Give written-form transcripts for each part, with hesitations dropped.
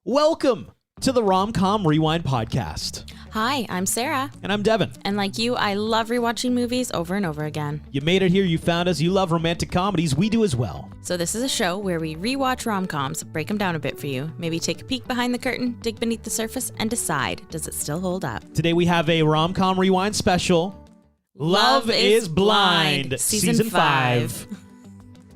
Welcome to the Rom-Com Rewind podcast. Hi, I'm Sarah. And I'm Devin. And like you, I love rewatching movies over and over again. You made it here, you found us, you love romantic comedies, we do as well. So this is a show where we rewatch rom-coms, break them down a bit for you, maybe take a peek behind the curtain, dig beneath the surface, and decide, does it still hold up? Today we have a Rom-Com Rewind special. Love is Blind, Season 5.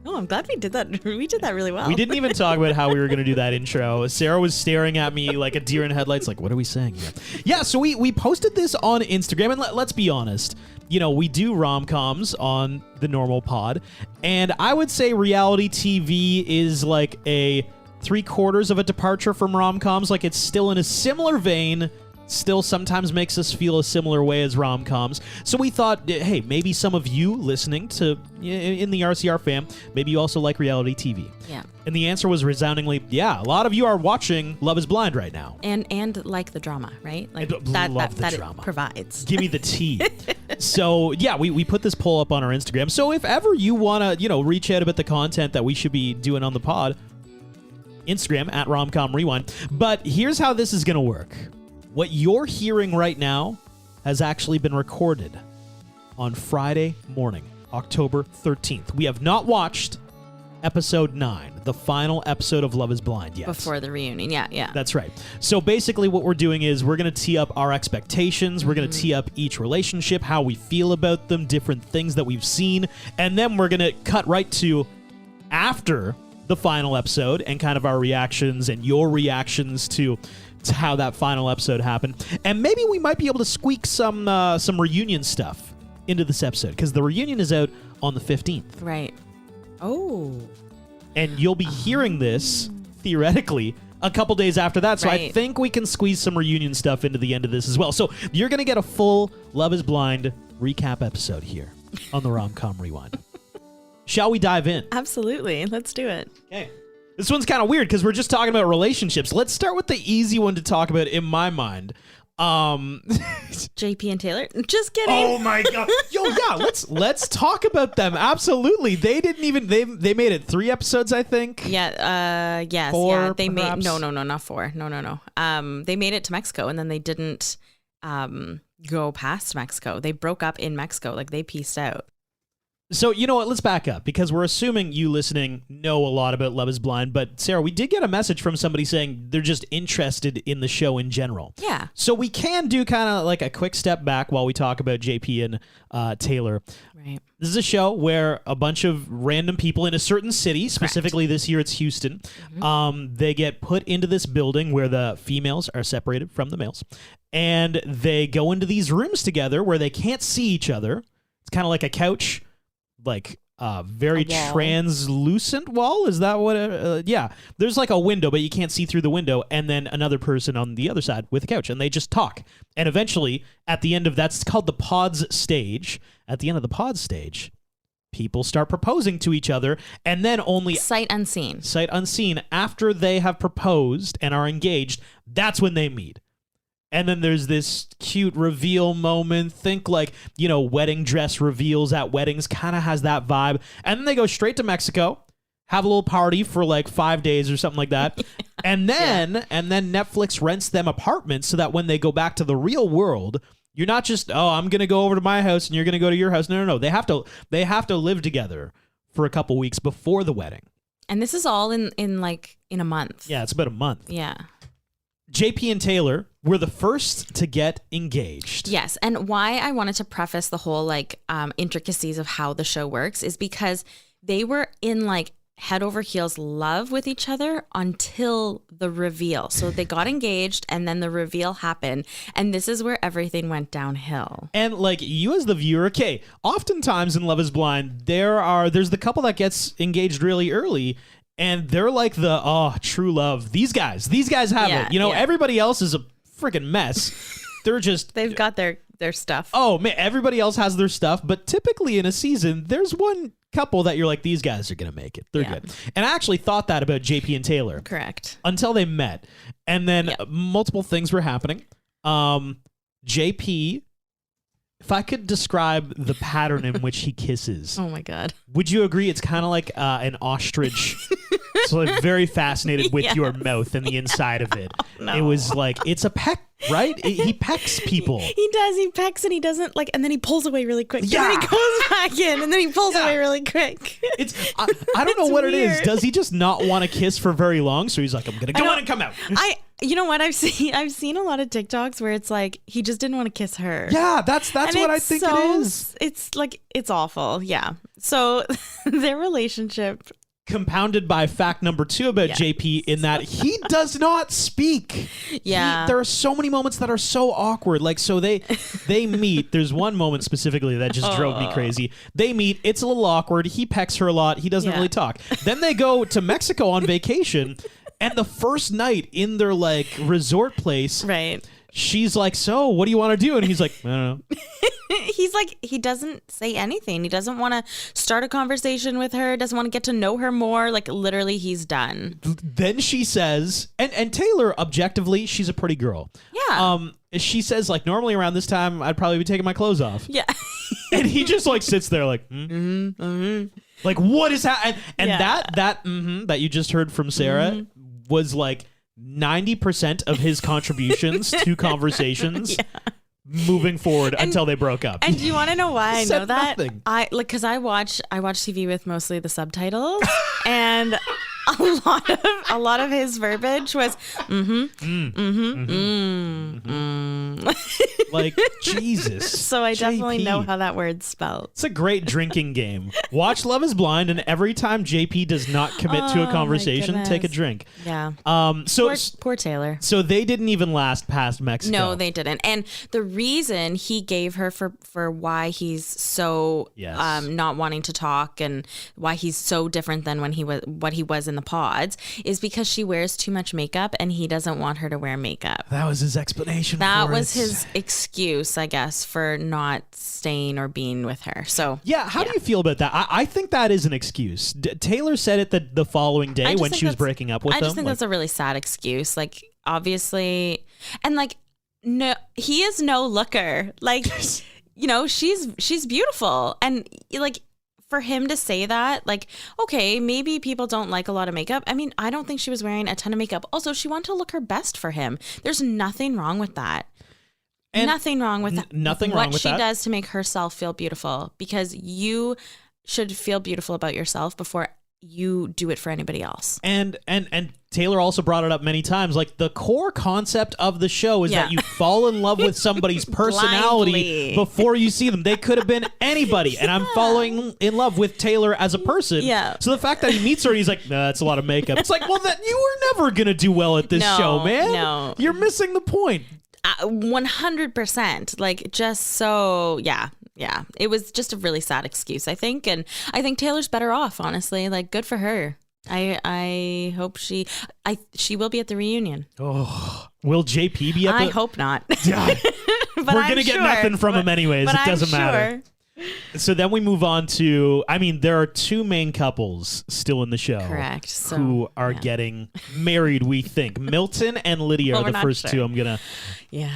Oh, I'm glad we did that. We did that really well. We didn't even talk about how we were going to do that intro. Sarah was staring at me like a deer in headlights, like, what are we saying here? Yeah, so we posted this on Instagram, and let's be honest. You know, we do rom-coms on the normal pod, and I would say reality TV is like a 3/4 of a departure from rom-coms. Like, it's still in a similar vein, still sometimes makes us feel a similar way as rom-coms. So we thought, hey, maybe some of you listening to in the RCR fam, maybe you also like reality TV. Yeah. And the answer was resoundingly, yeah, a lot of you are watching Love is Blind right now. And like the drama, right? Like love the that drama. It provides. Give me the tea. So, yeah, we put this poll up on our Instagram. So if ever you want to, reach out about the content that we should be doing on the pod, Instagram at Romcom Rewind. But here's how this is going to work. What you're hearing right now has actually been recorded on Friday morning, October 13th. We have not watched episode 9, the final episode of Love is Blind yet. Before the reunion, yeah. That's right. So basically what we're doing is we're going to tee up our expectations. We're going to tee up each relationship, how we feel about them, different things that we've seen, and then we're going to cut right to after the final episode and kind of our reactions and your reactions to how that final episode happened. And maybe we might be able to squeak some reunion stuff into this episode, because the reunion is out on the 15th. Right. Oh. And you'll be hearing this, theoretically, a couple days after that. So I think we can squeeze some reunion stuff into the end of this as well. So you're going to get a full Love is Blind recap episode here on the Rom-Com Rewind. Shall we dive in? Absolutely. Let's do it. Okay. This one's kind of weird because we're just talking about relationships. Let's start with the easy one to talk about in my mind. JP and Taylor. Just kidding. Oh my god. Yo, yeah, let's talk about them. Absolutely. They didn't even they made it 3 episodes, I think. Yeah, yes, 4, yeah. They perhaps? made not 4. No. They made it to Mexico and then they didn't go past Mexico. They broke up in Mexico, like they pieced out. So, you know what? Let's back up, because we're assuming you listening know a lot about Love is Blind. But, Sarah, we did get a message from somebody saying they're just interested in the show in general. Yeah. So we can do kind of like a quick step back while we talk about JP and Taylor. Right. This is a show where a bunch of random people in a certain city, specifically this year it's Houston, they get put into this building where the females are separated from the males. And they go into these rooms together where they can't see each other. It's kind of like a couch. Like very translucent wall. Is that what? Yeah. There's like a window, but you can't see through the window. And then another person on the other side with a couch, and they just talk. And eventually, at the end of that's called the pods stage. At the end of the pods stage, people start proposing to each other, and then only sight unseen. Sight unseen. After they have proposed and are engaged, that's when they meet. And then there's this cute reveal moment. Think like, wedding dress reveals at weddings, kind of has that vibe. And then they go straight to Mexico, have a little party for like 5 days or something like that. And then Netflix rents them apartments so that when they go back to the real world, you're not just, I'm going to go over to my house and you're going to go to your house. No. They have to live together for a couple weeks before the wedding. And this is all in a month. Yeah, it's about a month. Yeah. JP and Taylor were the first to get engaged. Yes, and why I wanted to preface the whole intricacies of how the show works is because they were in head over heels love with each other until the reveal. So they got engaged and then the reveal happened, and this is where everything went downhill. And you as the viewer, okay, oftentimes in Love is Blind, there's the couple that gets engaged really early. And they're like the true love. These guys have it. Everybody else is a freaking mess. They've got their stuff. Oh man, everybody else has their stuff. But typically in a season, there's one couple that you're like, these guys are gonna make it. They're good. And I actually thought that about JP and Taylor. Correct. Until they met, and then multiple things were happening. JP if I could describe the pattern in which he kisses, Oh my God. would you agree it's kind of like an ostrich? So like very fascinated with Yeah. your mouth and the inside of it. No. It was like, it's a peck, right? He pecks people. He does. He pecks and he doesn't like, and then he pulls away really quick. Yeah. And then he goes back in, and then he pulls Yeah. away really quick. I don't know It's what it is. weird. Does he just not want to kiss for very long? So he's like, I'm gonna go in and come out. You know what I've seen a lot of TikToks where it's like he just didn't want to kiss her. Yeah, that's And what I it's think so, it is. It's like it's awful. Yeah. So their relationship. Compounded by fact number 2 about Yeah. JP in that he does not speak. Yeah. There are so many moments that are so awkward. Like, so they meet. There's one moment specifically that just drove me crazy. They meet. It's a little awkward. He pecks her a lot. He doesn't Yeah. really talk. Then they go to Mexico on vacation. And the first night in their like resort place, Right. she's like, so what do you want to do? And he's like, I don't know. He's like, he doesn't say anything. He doesn't want to start a conversation with her, doesn't want to get to know her more. Like, literally, he's done. Then she says, and Taylor, objectively, she's a pretty girl. Yeah. She says, like, normally around this time, I'd probably be taking my clothes off. Yeah. And he just, like, sits there like, like, what is happening? And Yeah. that you just heard from Sarah was, like, 90% of his contributions to conversations moving forward until they broke up. And do you want to know why I Said know that? nothing. Because I watch TV with mostly the subtitles, and a lot of his verbiage was Like, Jesus. So I definitely JP. know how that word's spelled. It's a great drinking game. Watch Love is Blind, and every time JP does not commit to Oh, a my conversation, take a goodness. drink. Yeah. So Poor Taylor. so they didn't even last past Mexico. No, they didn't. And the reason he gave her for why he's so Yes. not wanting to talk and why he's so different than when he was in the pods is because she wears too much makeup and he doesn't want her to wear makeup. That was his explanation. That for was it. his excuse, I guess, for not staying or being with her. So Yeah, how do you feel about that? I think that is an excuse. Taylor said it the following I day just when think she was that's- breaking up with I him. just think that's a really sad excuse. Like, obviously, and like, no, he is no looker. Like, you know, she's beautiful, and like, for him to say that, like, okay, maybe people don't like a lot of makeup. I mean, I don't think she was wearing a ton of makeup. Also, she wanted to look her best for him. There's nothing wrong with that. And nothing wrong with that. nothing wrong with what she that. does to make herself feel beautiful, because you should feel beautiful about yourself before you do it for anybody else. And Taylor also brought it up many times. Like, the core concept of the show is Yeah. that you fall in love with somebody's personality Blindly. before you see them. They could have been anybody, and I'm falling in love with Taylor as a person. Yeah. So the fact that he meets her and he's like, nah, that's a lot of makeup. It's like, well, that you were never gonna do well at this No, show, man. no. You're missing the point. 100%. Like, just so, yeah. It was just a really sad excuse, I think. And I think Taylor's better off, honestly. Like, good for her. I hope she will be at the reunion. Oh, will JP be at I the? hope not. Yeah. But We're I'm gonna get sure. nothing from him anyways. But It doesn't I'm matter. sure. So then we move on to, I mean, there are two main couples still in the show. Correct. So, Who are yeah. getting married, we think. Milton and Lydia Well, are we're the not first sure. two I'm going to. Yeah.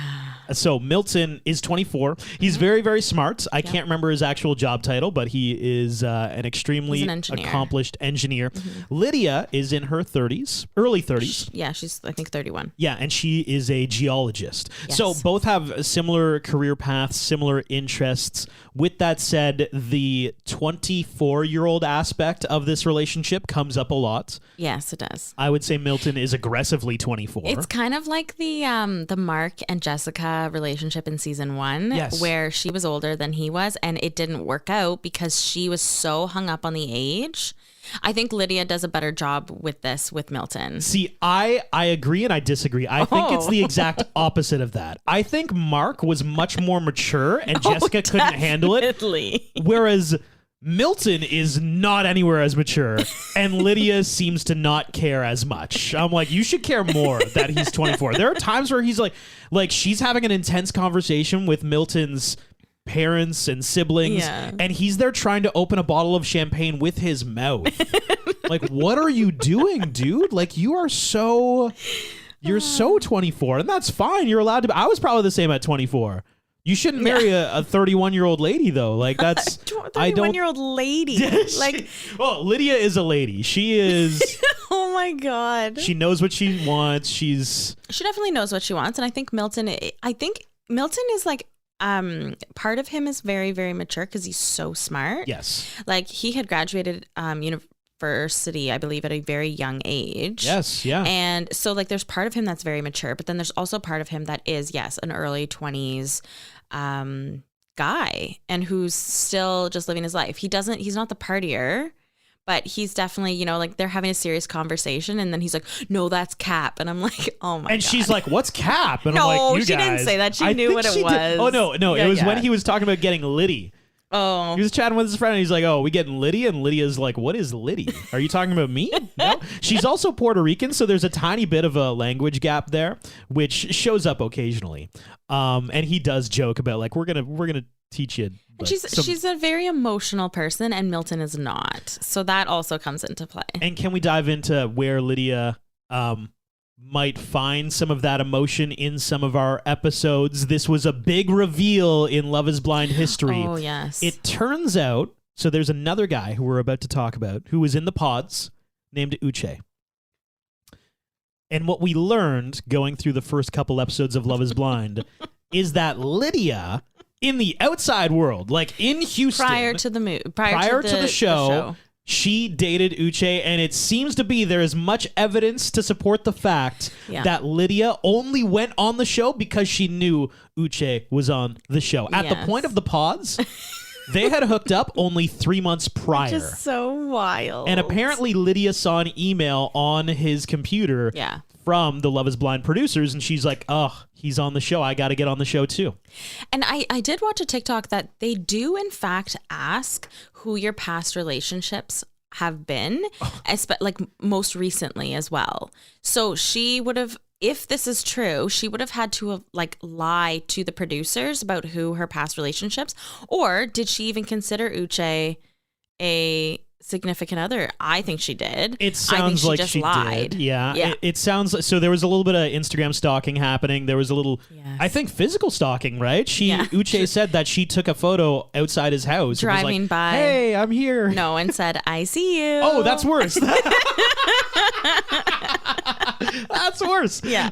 So Milton is 24. He's very, very smart. I can't remember his actual job title, but he is an extremely He's an engineer. accomplished engineer. Lydia is in her 30s, early 30s. Yeah, she's, I think, 31. Yeah, and she is a geologist. Yes. So both have similar career paths, similar interests. With that said, the 24-year-old aspect of this relationship comes up a lot. Yes, it does. I would say Milton is aggressively 24. It's kind of like the Mark and Jessica relationship in season 1, Yes. where she was older than he was, and it didn't work out because she was so hung up on the age. I think Lydia does a better job with this with Milton. See, I agree and I disagree. I think it's the exact opposite of that. I think Mark was much more mature and Jessica couldn't handle it. Definitely. Whereas Milton is not anywhere as mature, and Lydia seems to not care as much. I'm like, you should care more that he's 24. There are times where he's like she's having an intense conversation with Milton's parents and siblings, Yeah. and he's there trying to open a bottle of champagne with his mouth. Like, what are you doing, dude? Like, you're so 24, and that's fine. You're allowed to. I was probably the same at 24. You shouldn't marry a 31-year-old lady though. Like that's 31-year-old lady. Like, well, Lydia is a lady. She is. oh my God. She knows what she wants. She definitely knows what she wants, and I think Milton is like part of him is very, very mature because he's so smart. Yes. Like he had graduated university, I believe, at a very young age. Yes, yeah. And so like there's part of him that's very mature, but then there's also part of him that is, yes, an early 20s guy and who's still just living his life. He's not the partier, but he's definitely, you know, like they're having a serious conversation and then he's like, no, that's Cap. And I'm like, oh my God. And she's like, what's Cap? And no, I'm like, you she guys. didn't say that. She knew what it was. Did. Oh, no. Yeah, it was when he was talking about getting Liddy. Oh. He was chatting with his friend and he's like, oh, we getting Liddy? And Lydia's like, what is Liddy? Are you talking about me? No. She's also Puerto Rican, so there's a tiny bit of a language gap there, which shows up occasionally. And he does joke about like, we're gonna teach you. Like, she's a very emotional person and Milton is not. So that also comes into play. And can we dive into where Lydia might find some of that emotion in some of our episodes? This was a big reveal in Love is Blind history. Oh, yes. It turns out, so there's another guy who we're about to talk about who was in the pods named Uche. And what we learned going through the first couple episodes of Love is Blind is that Lydia, in the outside world, like in Houston, prior to the show, she dated Uche, and it seems to be there is much evidence to support the fact that Lydia only went on the show because she knew Uche was on the show. At the point of the pods, they had hooked up only 3 months prior. Which is so wild. And apparently Lydia saw an email on his computer from the Love is Blind producers, and she's like, oh, he's on the show. I got to get on the show too. And I did watch a TikTok that they do, in fact, ask who your past relationships have been, like most recently as well. So she would have, if this is true, she would have had to have like lie to the producers about who her past relationships, or did she even consider Uche a significant other? I think she did. It sounds like she lied. Did. Yeah. It sounds so. There was a little bit of Instagram stalking happening. There was a little, I think, physical stalking, right? Uche said that she took a photo outside his house, driving and was like, by. Hey, I'm here. No, and said, I see you. Oh, that's worse. That's worse. Yeah.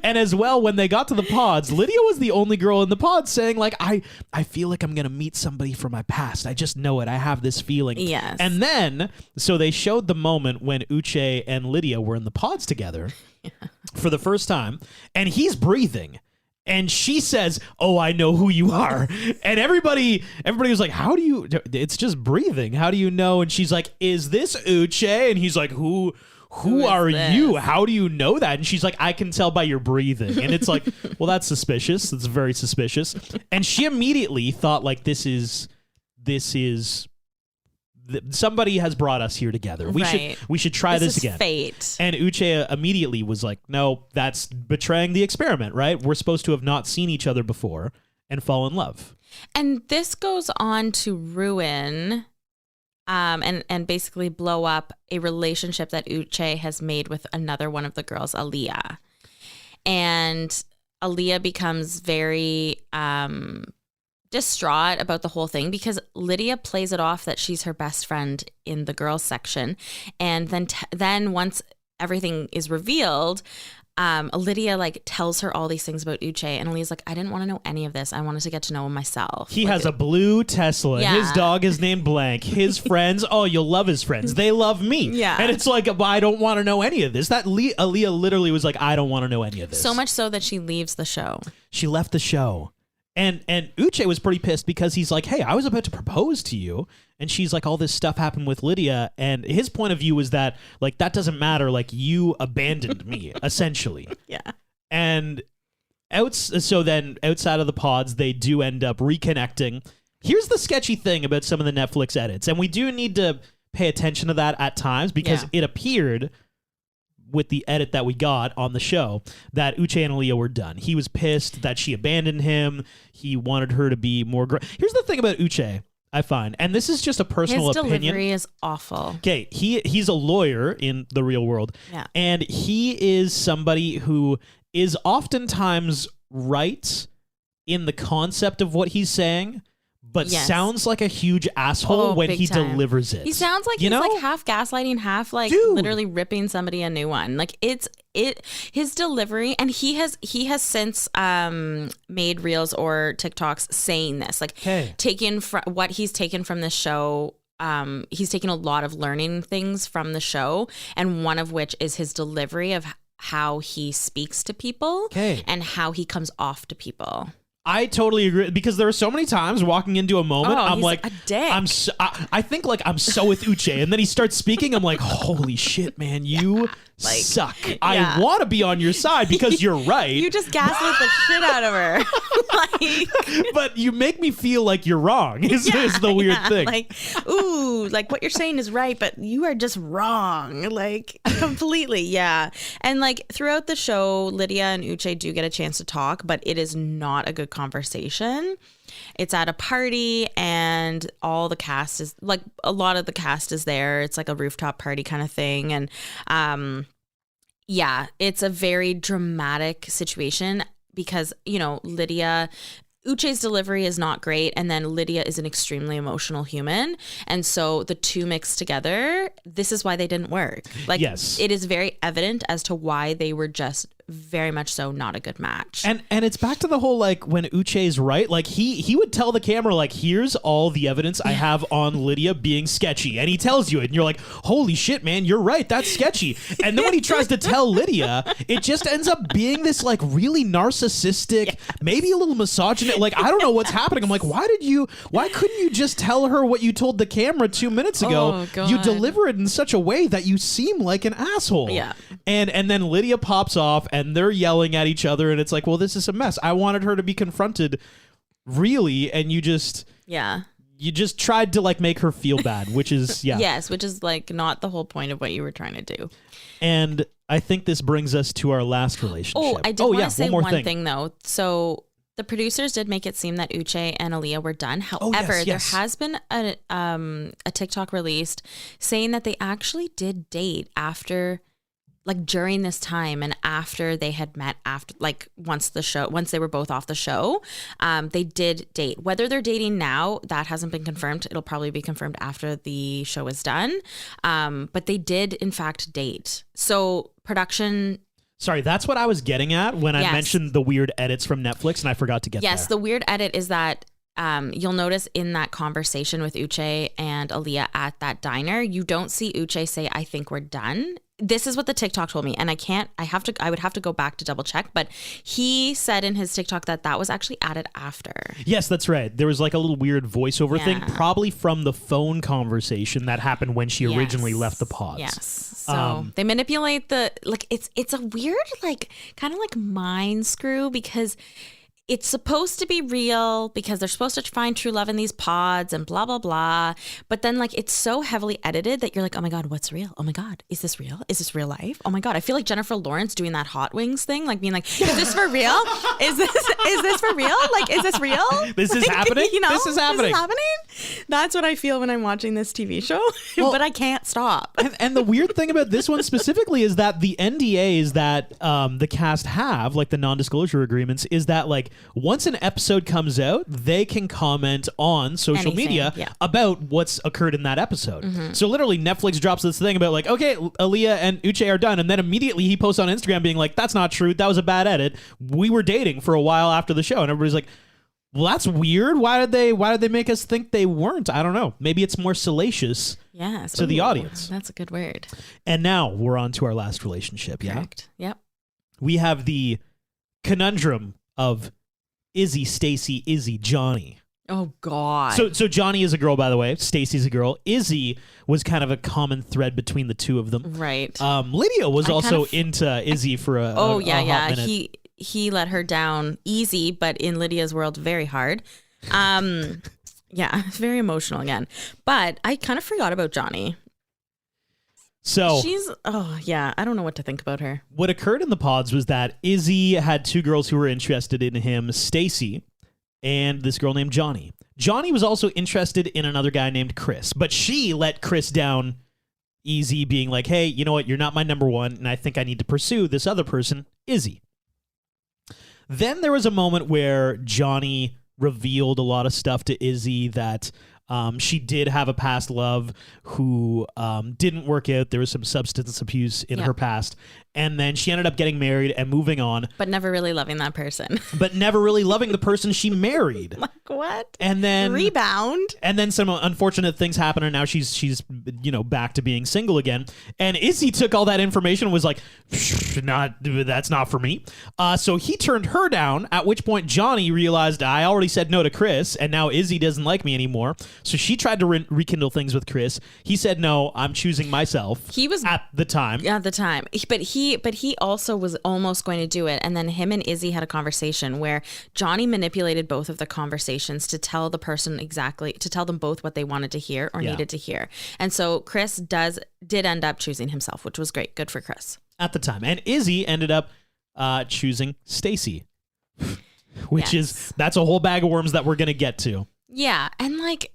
And as well, when they got to the pods, Lydia was the only girl in the pods saying, like, I feel like I'm gonna meet somebody from my past. I just know it. I have this feeling. Yes. And then, so they showed the moment when Uche and Lydia were in the pods together for the first time, and he's breathing. And she says, oh, I know who you are. And everybody was like, how do you, it's just breathing. How do you know? And she's like, is this Uche? And he's like, who are you? How do you know that? And she's like, I can tell by your breathing. And it's like, well, that's suspicious. That's very suspicious. And she immediately thought like, this is somebody has brought us here together. We should try this again. Fate. And Uche immediately was like, no, that's betraying the experiment, right? We're supposed to have not seen each other before and fall in love. And this goes on to ruin and basically blow up a relationship that Uche has made with another one of the girls, Aaliyah. And Aaliyah becomes very distraught about the whole thing because Lydia plays it off that she's her best friend in the girls section. And then once everything is revealed, Lydia like tells her all these things about Uche, and Aaliyah's like, I didn't want to know any of this. I wanted to get to know him myself. He has a blue Tesla. Yeah. His dog is named Blank. His friends, oh, you'll love his friends. They love me. Yeah. And it's like, well, I don't want to know any of this. That Aaliyah literally was like, I don't want to know any of this. So much so that she leaves the show. She left the show. And Uche was pretty pissed because he's like, hey, I was about to propose to you. And she's like, all this stuff happened with Lydia. And his point of view was that, like, that doesn't matter. Like, you abandoned me, essentially. Yeah. And so then outside of the pods, they do end up reconnecting. Here's the sketchy thing about some of the Netflix edits. And we do need to pay attention to that at times because it appeared with the edit that we got on the show that Uche and Aaliyah were done. He was pissed that she abandoned him. He wanted her to be more... Here's the thing about Uche, I find, and this is just a personal opinion. His delivery is awful. Okay, he's a lawyer in the real world, and he is somebody who is oftentimes right in the concept of what he's saying, but Yes. sounds like a huge asshole when big he time. delivers it. He sounds like you he's know? like half gaslighting, half like Dude. literally ripping somebody a new one. Like his delivery, and he has since made reels or TikToks saying this, like Okay. taking what he's taken from this show. He's taken a lot of learning things from the show, and one of which is his delivery of how he speaks to people Okay. and how he comes off to people. I totally agree, because there are so many times walking into a moment, Oh, I'm he's like, a dick. I think like I'm so with Uche, and then he starts speaking. I'm like, holy shit, man, you like, suck. yeah. I want to be on your side because you're right, You just gaslit the shit out of her. Like, but you make me feel like you're wrong. Is the weird thing? Like, ooh, like what you're saying is right, but you are just wrong. Like completely. Yeah. And like throughout the show, Lydia and Uche do get a chance to talk, but it is not a good conversation. It's at a party and all the cast is like, a lot of the cast is there. It's like a rooftop party kind of thing. And yeah, it's a very dramatic situation because, you know, Uche's delivery is not great, and then Lydia is an extremely emotional human, and so the two mixed together, this is why they didn't work. Like, Yes. it is very evident as to why they were just very much so not a good match. And it's back to the whole, like, when Uche's right, like he would tell the camera, like, here's all the evidence I have on Lydia being sketchy, and he tells you it, and you're like, holy shit, man, you're right, that's sketchy. And then when he tries to tell Lydia, it just ends up being this like really narcissistic, maybe a little misogynist, like, I don't know what's happening. I'm like, why couldn't you just tell her what you told the camera 2 minutes ago? Oh, God. You deliver it in such a way that you seem like an asshole. Yeah. And then Lydia pops off and they're yelling at each other, and it's like, well, this is a mess. I wanted her to be confronted, really, and you just tried to like make her feel bad, which is Yes, which is like not the whole point of what you were trying to do. And I think this brings us to our last relationship. Oh, I did want to say more one thing though. So the producers did make it seem that Uche and Aaliyah were done. However, yes. there has been a TikTok released saying that they actually did date after, like during this time and after they had met, after like once they were both off the show, they did date. Whether they're dating now, that hasn't been confirmed. It'll probably be confirmed after the show is done. But they did in fact date. So production. Sorry, that's what I was getting at when I Yes. mentioned the weird edits from Netflix, and I forgot to get Yes, there. the weird edit is that you'll notice in that conversation with Uche and Aaliyah at that diner, you don't see Uche say, "I think we're done." This is what the TikTok told me, and I would have to go back to double check, but he said in his TikTok that was actually added after. Yes, that's right. There was like a little weird voiceover thing, Yeah. probably from the phone conversation that happened when she originally Yes. left the pods. Yes. So they manipulate it's a weird, like, kind of like mind screw, because it's supposed to be real because they're supposed to find true love in these pods and blah, blah, blah. But then like it's so heavily edited that you're like, oh my God, what's real? Oh my God, is this real? Is this real life? Oh my God. I feel like Jennifer Lawrence doing that Hot Wings thing, like being like, is this for real? Is this for real? Like, is this real? This is Like, happening? You know, This is happening. That's what I feel when I'm watching this TV show, Well- but I can't stop. And the weird thing about this one specifically is that the NDAs that the cast have, like the non-disclosure agreements, is that like once an episode comes out, they can comment on social Anything, media yeah. about what's occurred in that episode. So literally Netflix drops this thing about like, okay, Aaliyah and Uche are done, and then immediately he posts on Instagram being like, that's not true, that was a bad edit, we were dating for a while after the show, and everybody's like, well, that's weird. Why did they make us think they weren't? I don't know. Maybe it's more salacious Yes. to the Ooh, audience. That's a good word. And now we're on to our last relationship. Yeah. Correct. Yep. We have the conundrum of Izzy, Stacy, Izzy, Johnny. Oh God. So Johnny is a girl, by the way. Stacy's a girl. Izzy was kind of a common thread between the two of them. right. Lydia was I also kind of- into Izzy for a oh a yeah, hot yeah. minute. He let her down easy, but in Lydia's world, very hard. Yeah, very emotional again. But I kind of forgot about Johnny. So I don't know what to think about her. what occurred in the pods was that Izzy had two girls who were interested in him, Stacy and this girl named Johnny. Johnny was also interested in another guy named Chris, but she let Chris down easy, being like, hey, you know what? You're not my number one, and I think I need to pursue this other person, Izzy. Then there was a moment where Johnny revealed a lot of stuff to Izzy that she did have a past love who didn't work out. There was some substance abuse in her past. And then she ended up getting married and moving on. But never really loving that person. But never really loving the person she married. Like what? And then rebound. And then some unfortunate things happen, and now she's back to being single again. And Izzy took all that information and was like, that's not for me. So he turned her down, at which point Johnny realized I already said no to Chris, and now Izzy doesn't like me anymore. So she tried to rekindle things with Chris. He said, no, I'm choosing myself. He was at the time. But he also was almost going to do it. And then him and Izzy had a conversation where Johnny manipulated both of the conversations to tell the person to tell them both what they wanted to hear or needed to hear. And so Chris did end up choosing himself, which was great. Good for Chris. At the time. And Izzy ended up choosing Stacy, which that's a whole bag of worms that we're going to get to. Yeah. And like,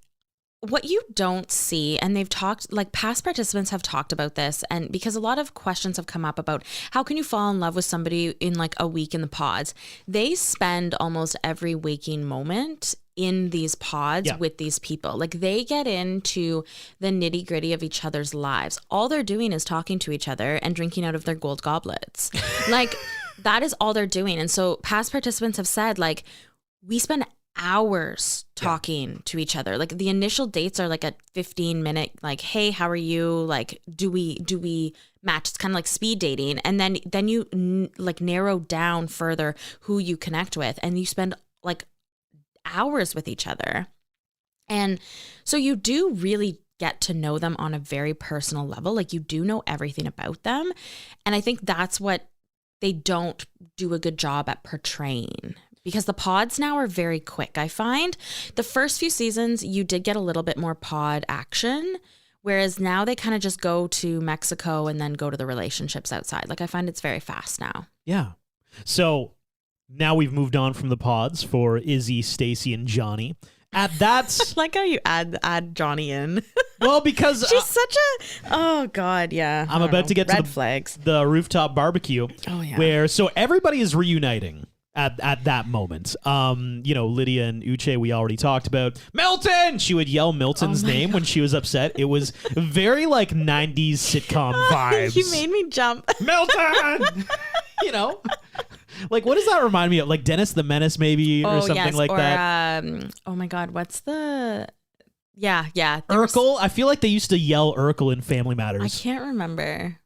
what you don't see, and they've talked, like past participants have talked about this, and because a lot of questions have come up about how can you fall in love with somebody in like a week in the pods. They spend almost every waking moment in these pods with these people. Like they get into the nitty gritty of each other's lives. All they're doing is talking to each other and drinking out of their gold goblets. Like that is all they're doing. And so past participants have said like, we spend hours talking to each other. Like the initial dates are like a 15-minute, like, hey, how are you? Like, do we match? It's kind of like speed dating. And then you like narrow down further who you connect with, and you spend like hours with each other. And so you do really get to know them on a very personal level. Like you do know everything about them. And I think that's what they don't do a good job at portraying. Because the pods now are very quick, I find. The first few seasons, you did get a little bit more pod action, whereas now they kind of just go to Mexico and then go to the relationships outside. Like, I find it's very fast now. Yeah. So now we've moved on from the pods for Izzy, Stacy, and Johnny. At that, like how you add Johnny in. Well, because she's such a oh god, yeah. I'm about to get red to flags. The rooftop barbecue. Oh yeah. Where so everybody is reuniting at that moment. Lydia and Uche, we already talked about. Milton! She would yell Milton's name when she was upset. It was very like 90s sitcom vibes. You made me jump. Milton! Like, what does that remind me of? Like Dennis the Menace, maybe, or something like that? Oh my God, what's the... Yeah. Urkel? I feel like they used to yell Urkel in Family Matters. I can't remember.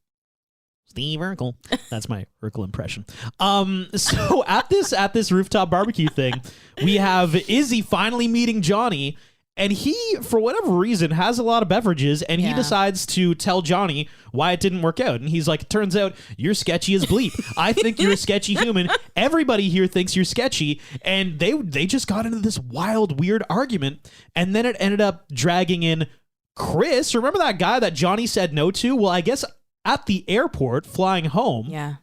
Steve Urkel. That's my Urkel impression. So at this rooftop barbecue thing, we have Izzy finally meeting Johnny, and he, for whatever reason, has a lot of beverages, and he decides to tell Johnny why it didn't work out. And he's like, turns out you're sketchy as bleep. I think you're a sketchy human. Everybody here thinks you're sketchy. And they just got into this wild, weird argument. And then it ended up dragging in Chris. Remember that guy that Johnny said no to? Well, I guess at the airport flying home,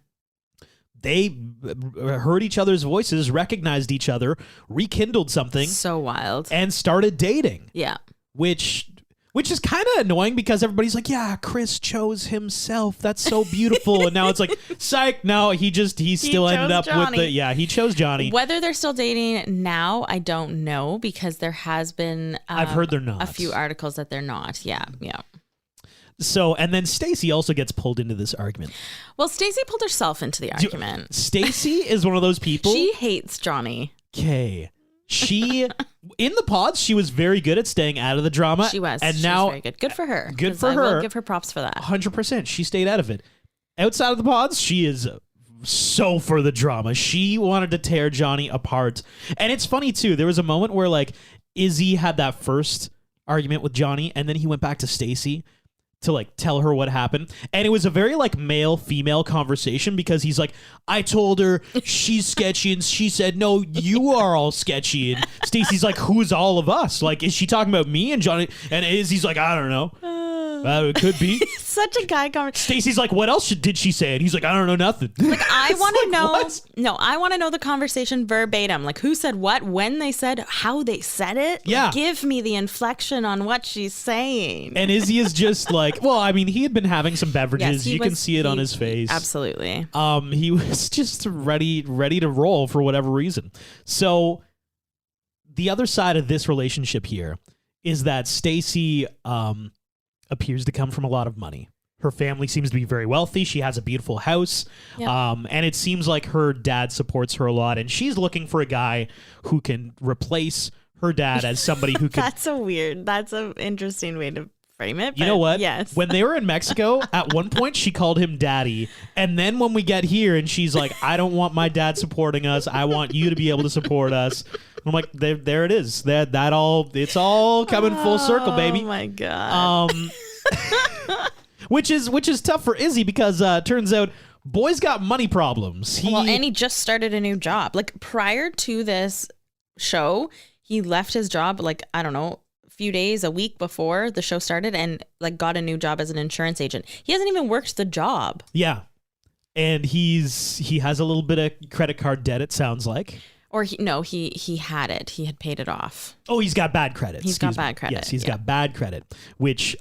they heard each other's voices, recognized each other, rekindled something. So wild. And started dating. Yeah. Which is kind of annoying because everybody's like, yeah, Chris chose himself. That's so beautiful. And now it's like, psych. No, he still ended up Johnny. He chose Johnny. Whether they're still dating now, I don't know, because there has been I've heard they're not. A few articles that they're not. Yeah. So, and then Stacy also gets pulled into this argument. Well, Stacy pulled herself into the argument. Stacy is one of those people. She hates Johnny. Okay. She, in the pods, she was very good at staying out of the drama. She was. And she now, was very good. Good for her. Good for I her. will give her props for that. 100%. She stayed out of it. Outside of the pods, she is so for the drama. She wanted to tear Johnny apart. And it's funny, too. There was a moment where, like, Izzy had that first argument with Johnny, and then he went back to Stacy to like tell her what happened, and it was a very like male-female conversation because he's like, I told her she's sketchy, and she said, no, you are all sketchy. And Stacy's like, who's all of us? Like, is she talking about me? And Johnny and Izzy's like, I don't know. It could be. Such a guy conversation. Stacey's like, what else did she say? And he's like, I don't know nothing. Like, I want to know. what? No, I want to know the conversation verbatim. Like, who said what, when they said, how they said it. Yeah. Like, give me the inflection on what she's saying. And Izzy is just like, well, I mean, he had been having some beverages. Yes, You can see it on his face. Absolutely. He was just ready to roll for whatever reason. So the other side of this relationship here is that Stacey appears to come from a lot of money. Her family seems to be very wealthy. She has a beautiful house. Yep. And it seems like her dad supports her a lot. And she's looking for a guy who can replace her dad as somebody who can. That's an interesting way to frame it. You know what? Yes. When they were in Mexico, at one point she called him daddy. And then when we get here and she's like, I don't want my dad supporting us. I want you to be able to support us. I'm like, there it is. It's all coming full circle, baby. Oh my God. Which is tough for Izzy because turns out boy's got money problems. And he just started a new job. Like, prior to this show, he left his job, like, I don't know, a few days, a week before the show started, and like got a new job as an insurance agent. He hasn't even worked the job. Yeah. And he has a little bit of credit card debt, it sounds like. Or he had it. He had paid it off. Oh, he's got bad credit. He's got bad credit. Yes, he's got bad credit. Which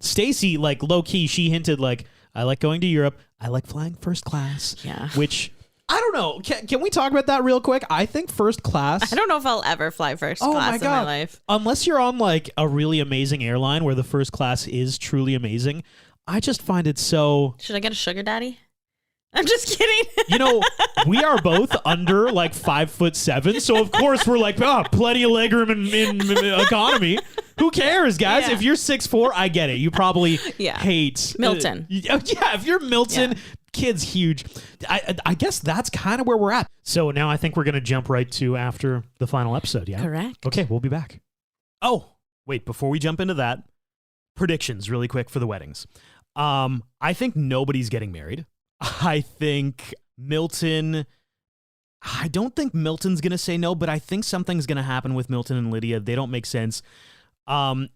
Stacey, like, low key, she hinted like, I like going to Europe. I like flying first class. Yeah. Which I don't know. Can we talk about that real quick? I think first class. I don't know if I'll ever fly first class in my life. Unless you're on like a really amazing airline where the first class is truly amazing. I just find it so. Should I get a sugar daddy? I'm just kidding. You know, we are both under like 5'7", so of course we're like, plenty of legroom in economy. Who cares, guys? Yeah. If you're 6'4", I get it. You probably hate Milton. If you're Milton, kid's huge. I guess that's kind of where we're at. So now I think we're gonna jump right to after the final episode. Yeah, correct. Okay, we'll be back. Oh, wait! Before we jump into that, predictions really quick for the weddings. I think nobody's getting married. I think Milton. I don't think Milton's going to say no, but I think something's going to happen with Milton and Lydia. They don't make sense.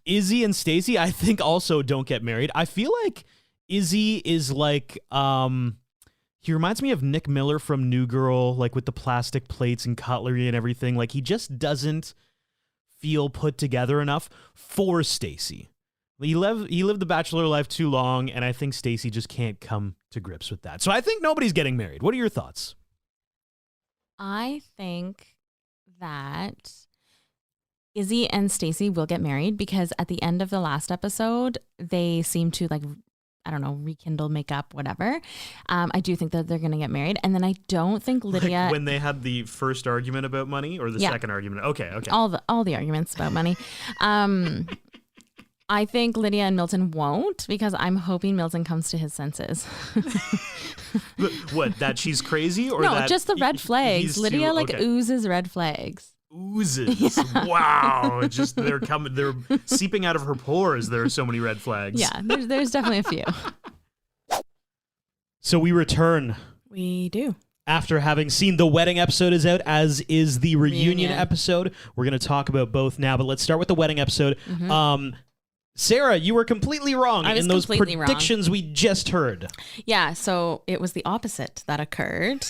Izzy and Stacey, I think, also don't get married. I feel like Izzy is like, he reminds me of Nick Miller from New Girl, like with the plastic plates and cutlery and everything. Like, he just doesn't feel put together enough for Stacey. He lived the bachelor life too long, and I think Stacey just can't come to grips with that. So I think nobody's getting married. What are your thoughts? I think that Izzy and Stacey will get married because at the end of the last episode, they seem to, like, I don't know, rekindle, make up, whatever. I do think that they're going to get married. And then I don't think Lydia... Like when they had the first argument about money or the second argument? Okay. All the arguments about money. I think Lydia and Milton won't because I'm hoping Milton comes to his senses. What, that she's crazy? Or no, that just the red flags. Lydia oozes red flags. Oozes. Yeah. Wow. It's just they're seeping out of her pores. There are so many red flags. Yeah, there's definitely a few. So we return. We do. After having seen the wedding episode is out, as is the reunion episode. We're going to talk about both now, but let's start with the wedding episode. Mm-hmm. Sarah, you were completely wrong in those predictions we just heard. Yeah, so it was the opposite that occurred.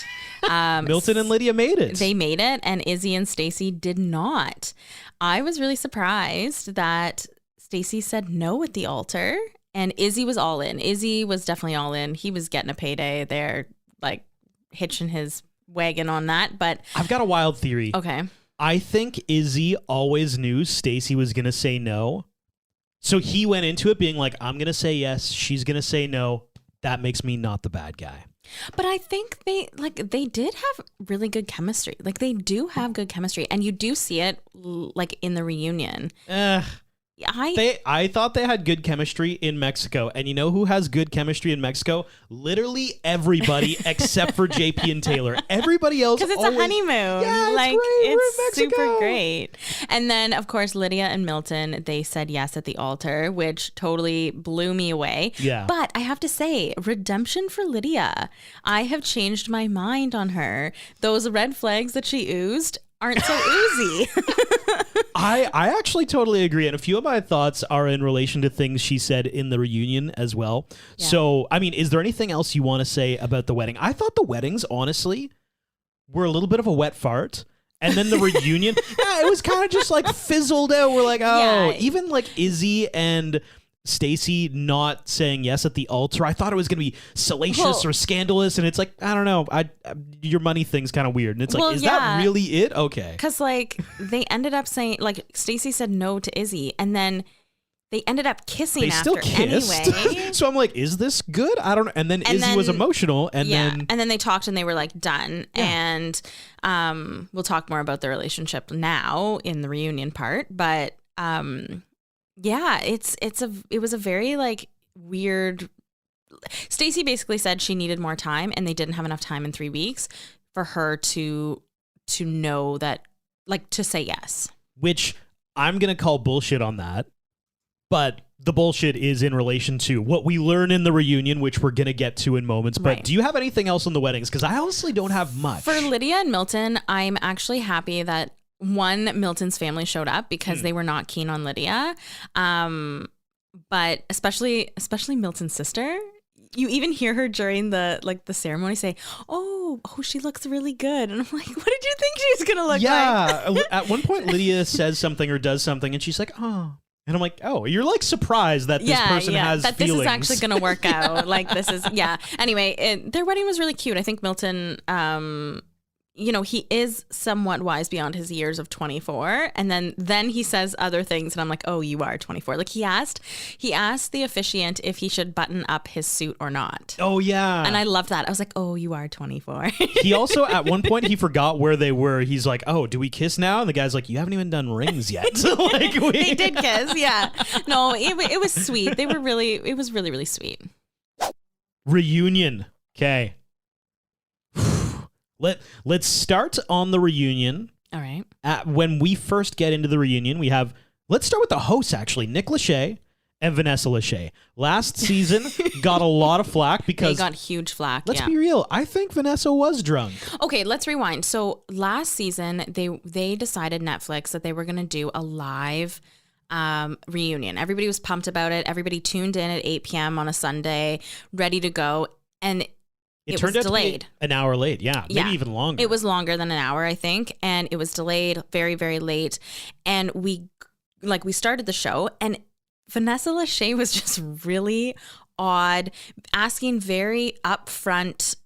Milton and Lydia made it. They made it, and Izzy and Stacey did not. I was really surprised that Stacey said no at the altar, and Izzy was all in. Izzy was definitely all in. He was getting a payday there, like hitching his wagon on that. But I've got a wild theory. Okay. I think Izzy always knew Stacey was going to say no. So he went into it being like, I'm going to say yes. She's going to say no. That makes me not the bad guy. But I think they did have really good chemistry. Like, they do have good chemistry. And you do see it, like, in the reunion. I thought they had good chemistry in Mexico. And you know who has good chemistry in Mexico? Literally everybody except for JP and Taylor. Everybody else because it's a honeymoon. Yeah, like, it's super great. And then, of course, Lydia and Milton, they said yes at the altar, which totally blew me away. Yeah. But I have to say, redemption for Lydia. I have changed my mind on her. Those red flags that she oozed, aren't so oozy. I actually totally agree. And a few of my thoughts are in relation to things she said in the reunion as well. Yeah. So, I mean, is there anything else you want to say about the wedding? I thought the weddings, honestly, were a little bit of a wet fart. And then the reunion, yeah, it was kind of just like fizzled out. We're like, oh, Yeah. even like Izzy and Stacey not saying yes at the altar. I thought it was going to be salacious or scandalous. And it's like, I don't know. Your money thing's kind of weird. And it's like, is that really it? Okay. Because like they ended up saying, like Stacey said no to Izzy, and then they ended up kissing They after still kissed. anyway. So I'm like, is this good? I don't know. And then Izzy was emotional. And then they talked and they were like done. Yeah. And we'll talk more about the relationship now in the reunion part. But yeah, it was a very like weird. Stacey basically said she needed more time, and they didn't have enough time in 3 weeks for her to know that, like, to say yes. which I'm going to call bullshit on that. But the bullshit is in relation to what we learn in the reunion, which we're going to get to in moments. But Right. do you have anything else on the weddings? Because I honestly don't have much. For Lydia and Milton, I'm actually happy that Milton's family showed up because they were not keen on Lydia. But especially Milton's sister. You even hear her during the ceremony say, "Oh, she looks really good." And I'm like, "What did you think she was going to look like?" Yeah. At one point, Lydia says something or does something, and she's like, oh. And I'm like, oh, you're like surprised that this person has that feelings. this is actually going to work out. Like this is, yeah. Anyway, their wedding was really cute. I think Milton, he is somewhat wise beyond his years of 24. And then he says other things, and I'm like, oh, you are 24. Like he asked the officiant if he should button up his suit or not. Oh, yeah. And I loved that. I was like, oh, you are 24. He also, at one point, he forgot where they were. He's like, oh, do we kiss now? And the guy's like, you haven't even done rings yet. They did kiss, yeah. No, it was sweet. It was really, really sweet. Reunion. Okay. Let's start on the reunion. All right. When we first get into the reunion, let's start with the hosts, actually, Nick Lachey and Vanessa Lachey. Last season got a lot of flack because they got huge flack. Let's be real. I think Vanessa was drunk. Okay, let's rewind. So last season, they decided, Netflix, that they were going to do a live reunion. Everybody was pumped about it. Everybody tuned in at 8 p.m. on a Sunday, ready to go. And it turned was out delayed. to be an hour late. Yeah, maybe even longer. It was longer than an hour, I think. And it was delayed very, very late. And we started the show, and Vanessa Lachey was just really odd, asking very upfront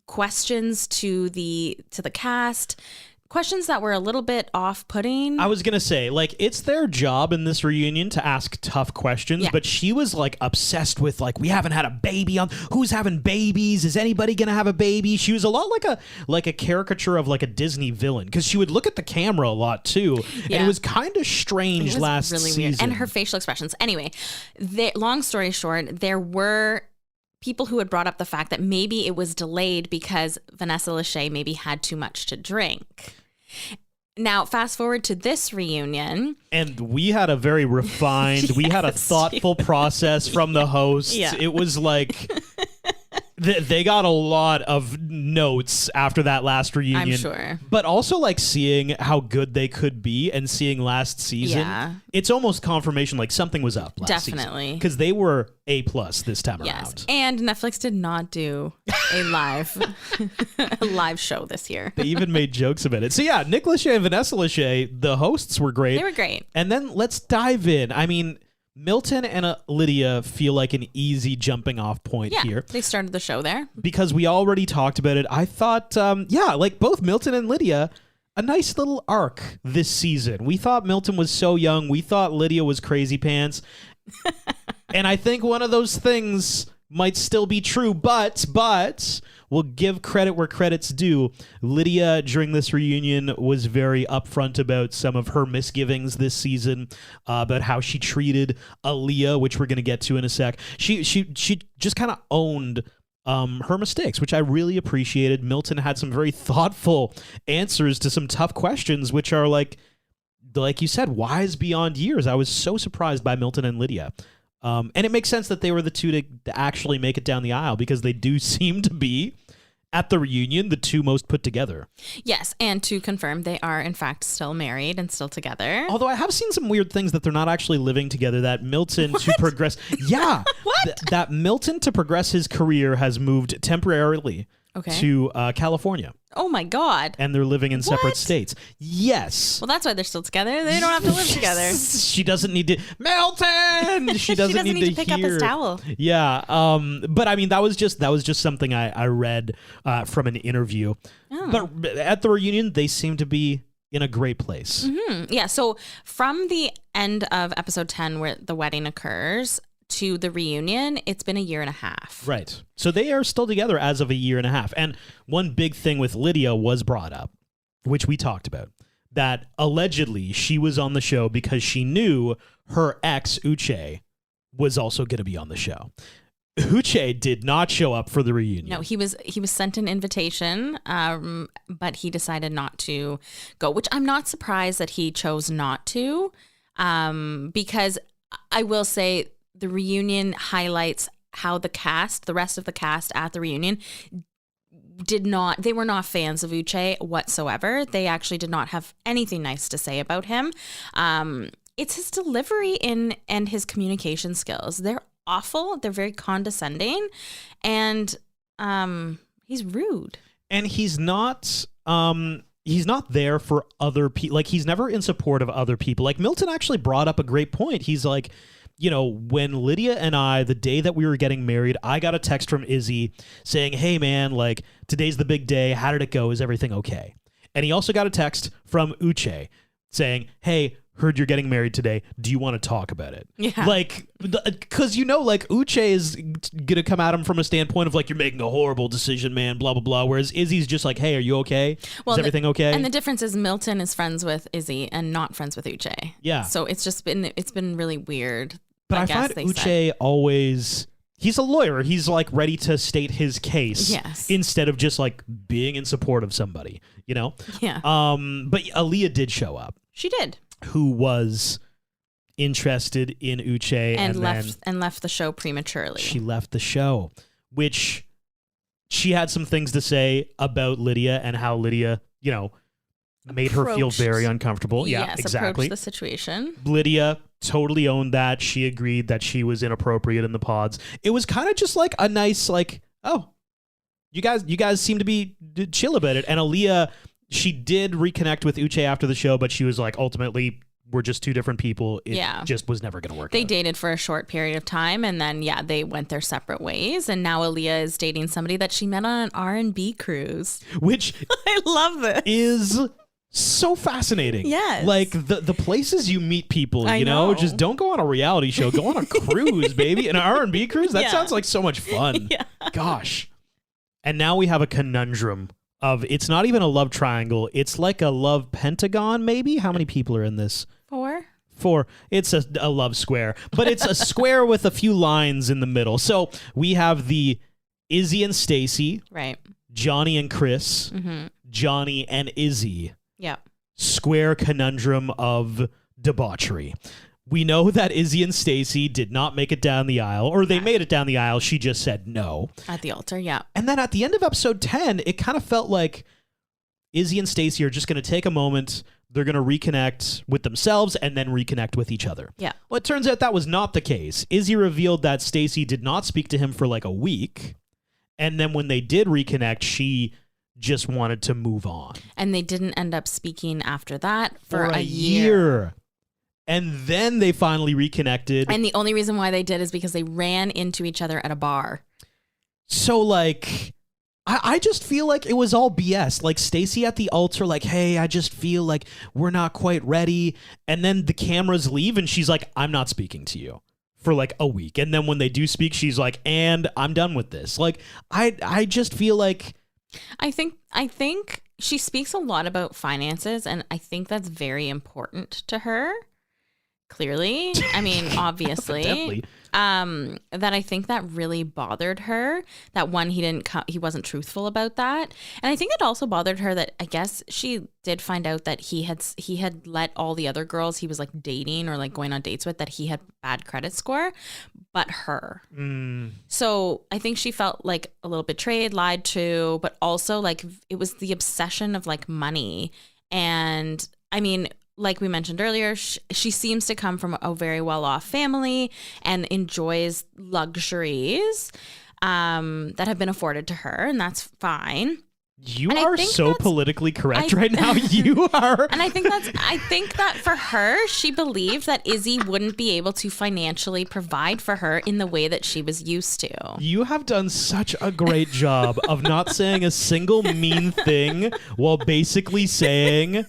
questions to the cast. Questions that were a little bit off-putting. I was going to say, like, it's their job in this reunion to ask tough questions, Yeah. but she was, like, obsessed with, like, we haven't had a baby on. Who's having babies? Is anybody going to have a baby? She was a lot like a caricature of, like, a Disney villain, because she would look at the camera a lot, too, and it was kind of strange It was last really season. weird. And her facial expressions. Anyway, long story short, there were people who had brought up the fact that maybe it was delayed because Vanessa Lachey maybe had too much to drink. Now, fast forward to this reunion. And we had a very refined, we had a thoughtful process from the hosts. Yeah. It was like... They got a lot of notes after that last reunion. I'm sure. But also, like, seeing how good they could be and seeing last season, Yeah. it's almost confirmation, like, something was up last Definitely. Because they were A+ this time Yes. around. And Netflix did not do a live show this year. They even made jokes about it. So, yeah, Nick Lachey and Vanessa Lachey, the hosts were great. They were great. And then let's dive in. I mean... Milton and Lydia feel like an easy jumping off point Yeah, here. they started the show there. Because we already talked about it. I thought, like both Milton and Lydia, a nice little arc this season. We thought Milton was so young. We thought Lydia was crazy pants. And I think one of those things might still be true, but we'll give credit where credit's due. Lydia, during this reunion, was very upfront about some of her misgivings this season, about how she treated Aaliyah, which we're going to get to in a sec. She just kind of owned her mistakes, which I really appreciated. Milton had some very thoughtful answers to some tough questions, which are like you said, wise beyond years. I was so surprised by Milton and Lydia. And it makes sense that they were the two to actually make it down the aisle, because they do seem to be at the reunion, the two most put together. Yes, and to confirm, they are in fact still married and still together. Although I have seen some weird things that they're not actually living together, that Milton to progress... Yeah. What? That Milton to progress his career has moved temporarily to California. Oh my God. And they're living in separate states. Yes. Well, that's why they're still together. They don't have to live together. She doesn't need to... Milton! She doesn't need to pick up his towel. Yeah. But I mean, that was just something I read from an interview. Oh. But at the reunion, they seem to be in a great place. Mm-hmm. Yeah. So from the end of episode 10, where the wedding occurs, to the reunion, it's been a year and a half. Right. So they are still together as of a year and a half. And one big thing with Lydia was brought up, which we talked about, that allegedly she was on the show because she knew her ex, Uche, was also going to be on the show. Uche did not show up for the reunion. No, he was sent an invitation, but he decided not to go, which I'm not surprised that he chose not to, because I will say the reunion highlights how the rest of the cast at the reunion they were not fans of Uche whatsoever. They actually did not have anything nice to say about him. It's his delivery and his communication skills. They're awful. They're very condescending, and he's rude. And he's not there for other people. Like, he's never in support of other people. Like, Milton actually brought up a great point. He's like, you know, when Lydia and I, the day that we were getting married, I got a text from Izzy saying, hey, man, like, today's the big day. How did it go? Is everything okay? And he also got a text from Uche saying, hey, heard you're getting married today. Do you want to talk about it? Yeah. Like, because, you know, like, Uche is going to come at him from a standpoint of, like, you're making a horrible decision, man, blah, blah, blah. Whereas Izzy's just like, hey, are you okay? Is everything okay? And the difference is Milton is friends with Izzy and not friends with Uche. Yeah. So it's been really weird. But I find Uche always... He's a lawyer. He's like ready to state his case. Yes. Instead of just like being in support of somebody, you know? Yeah. But Aaliyah did show up. She did. Who was interested in Uche and left the show prematurely. She left the show, which she had some things to say about Lydia and how Lydia, you know, made her feel very uncomfortable. Yeah, yes, exactly. Approached the situation. Lydia totally owned that. She agreed that she was inappropriate in the pods. It was kind of just like a nice, like, oh, you guys seem to be chill about it. And Aaliyah, she did reconnect with Uche after the show, but she was like, ultimately, we're just two different people. It just was never going to work They out. dated for a short period of time, and then, they went their separate ways. And now Aaliyah is dating somebody that she met on an R&B cruise. Which I love this. Is so fascinating. Yes. Like the places you meet people, you know, just don't go on a reality show. Go on a cruise, baby. An R&B cruise? That sounds like so much fun. Yeah. Gosh. And now we have a conundrum of, it's not even a love triangle. It's like a love pentagon, maybe? How many people are in this? 4. It's a love square. But it's a square with a few lines in the middle. So we have the Izzy and Stacy. Right. Johnny and Chris. Mm-hmm. Johnny and Izzy. Yeah. Square conundrum of debauchery. We know that Izzy and Stacy did not make it down the aisle, or they made it down the aisle. She just said no. At the altar, yeah. And then at the end of episode 10, it kind of felt like Izzy and Stacy are just going to take a moment. They're going to reconnect with themselves and then reconnect with each other. Yeah. Well, it turns out that was not the case. Izzy revealed that Stacy did not speak to him for like a week. And then when they did reconnect, she just wanted to move on. And they didn't end up speaking after that for a year. And then they finally reconnected. And the only reason why they did is because they ran into each other at a bar. So, like, I just feel like it was all BS. Like, Stacy at the altar, like, hey, I just feel like we're not quite ready. And then the cameras leave and she's like, I'm not speaking to you for like a week. And then when they do speak, she's like, and I'm done with this. Like, I just feel like... I think she speaks a lot about finances, and I think that's very important to her. Clearly. I mean, obviously. that I think that really bothered her. That one, he wasn't truthful about that. And I think it also bothered her that I guess she did find out that he had let all the other girls he was like dating or like going on dates with, that he had bad credit score, but her. So I think she felt like a little betrayed, lied to, but also like it was the obsession of like money. And I mean, like we mentioned earlier, she seems to come from a very well-off family and enjoys luxuries that have been afforded to her, and that's fine. You are so politically correct right now. You are. And I think that for her, she believed that Izzy wouldn't be able to financially provide for her in the way that she was used to. You have done such a great job of not saying a single mean thing while basically saying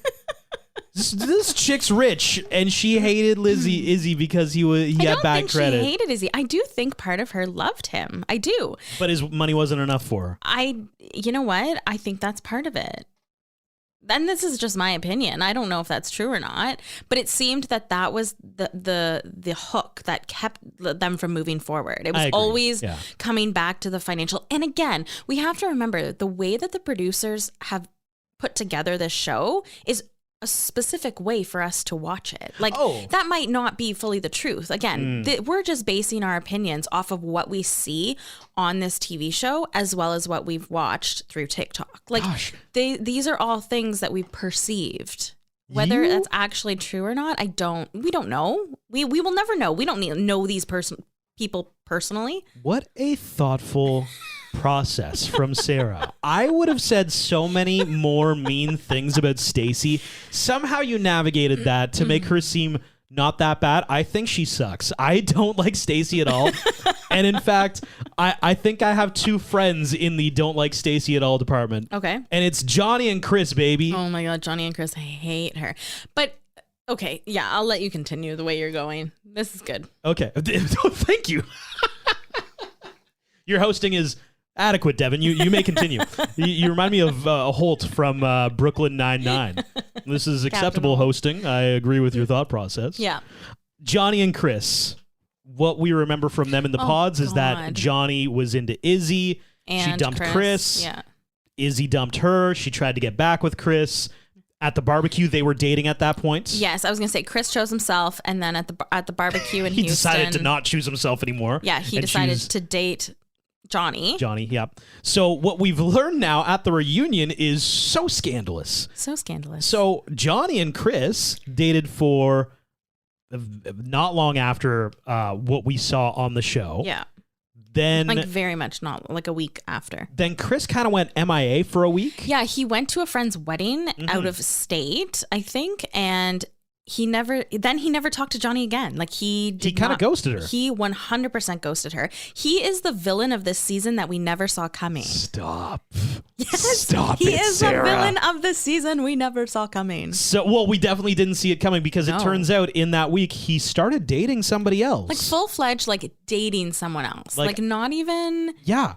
this chick's rich and she hated Izzy because he had bad credit. She hated Izzy. I do think part of her loved him. I do. But his money wasn't enough for her. You know what? I think that's part of it. And this is just my opinion. I don't know if that's true or not, but it seemed that was the hook that kept them from moving forward. It was always coming back to the financial. And again, we have to remember the way that the producers have put together this show is a specific way for us to watch it. Like that might not be fully the truth. Again, we're just basing our opinions off of what we see on this TV show as well as what we've watched through TikTok. Like these are all things that we've perceived. Whether that's actually true or not, we don't know. We will never know. We don't need to know these people personally. What a thoughtful process from Sarah. I would have said so many more mean things about Stacey. Somehow you navigated that to make her seem not that bad. I think she sucks. I don't like Stacey at all. And in fact, I think I have two friends in the don't like Stacey at all department. Okay. And it's Johnny and Chris, baby. Oh my God, Johnny and Chris, I hate her. But okay, yeah, I'll let you continue the way you're going. This is good. Okay. Thank you. Your hosting is adequate, Devin. You may continue. You remind me of Holt from Brooklyn Nine-Nine. This is acceptable hosting. I agree with your thought process. Yeah. Johnny and Chris. What we remember from them in the pods is that Johnny was into Izzy. And she dumped Chris. Yeah. Izzy dumped her. She tried to get back with Chris. At the barbecue, they were dating at that point. Yes, I was going to say Chris chose himself, and then at the barbecue in he Houston, decided to not choose himself anymore. Yeah, he decided to date Johnny, yeah. So what we've learned now at the reunion is so scandalous. So Johnny and Chris dated for not long after what we saw on the show. Yeah. Then like very much not like a week after. Then Chris kind of went MIA for a week. Yeah, he went to a friend's wedding out of state, I think, and he never talked to Johnny again. Like he kind of ghosted her. He 100% ghosted her. He is the villain of this season that we never saw coming. Stop. Yes, Stop he it, is Sarah. The villain of this season we never saw coming. So, well, we definitely didn't see it coming because it turns out in that week he started dating somebody else. Like full-fledged, like dating someone else. Like not even... Yeah.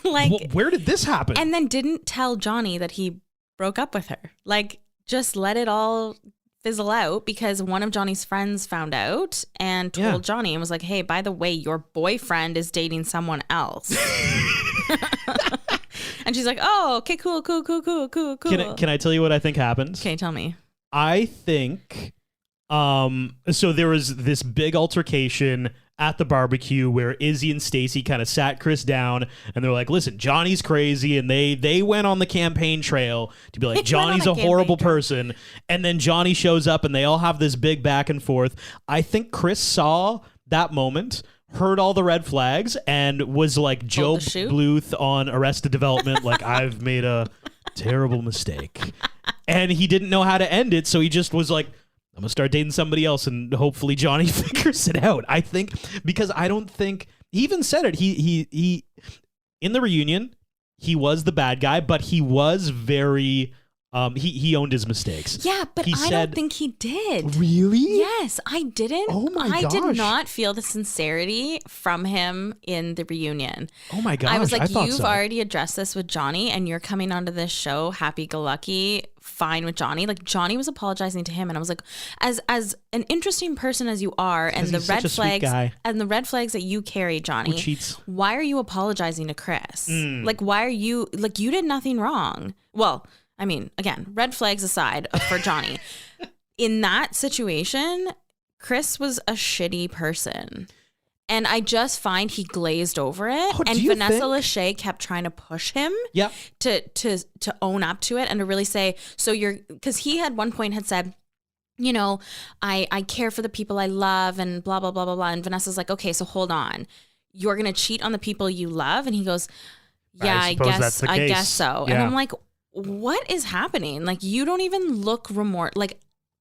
Like... where did this happen? And then didn't tell Johnny that he broke up with her. Like just let it all fizzle out because one of Johnny's friends found out and told Johnny and was like, hey, by the way, your boyfriend is dating someone else. And she's like, oh, okay, cool. Can I tell you what I think happened? Okay, tell me. I think, so there was this big altercation at the barbecue where Izzy and Stacey kind of sat Chris down and they're like, listen, Johnny's crazy. And they went on the campaign trail to be like, Johnny's a horrible person. And then Johnny shows up and they all have this big back and forth. I think Chris saw that moment, heard all the red flags, and was like Joe Bluth on Arrested Development. Like, I've made a terrible mistake. And he didn't know how to end it. So he just was like, I'm going to start dating somebody else and hopefully Johnny figures it out. I think, because I don't think, he even said it, he in the reunion, he was the bad guy, but he was very He owned his mistakes. Yeah, but I don't think he did. Really? Yes, I didn't. Oh my gosh. I did not feel the sincerity from him in the reunion. Oh my gosh. I was like, thought you've so. already addressed this with Johnny and you're coming onto this show happy-go-lucky, fine with Johnny. Like Johnny was apologizing to him and I was like, as an interesting person as you are and the he's red such a sweet guy. flags that you carry, Johnny, Who cheats. why are you apologizing to Chris? Like why are you like you did nothing wrong. Well, I mean, again, red flags aside for Johnny. In that situation, Chris was a shitty person. And I just find he glazed over it. Oh, and do you Vanessa think? Lachey kept trying to push him Yeah. to own up to it and to really say, so you're, because he had one point had said, you know, I care for the people I love and blah, blah, blah, blah, blah. And Vanessa's like, okay, so hold on. You're going to cheat on the people you love? And he goes, yeah, I suppose that's the case. guess so. Yeah. And I'm like, what is happening? Like, you don't even look like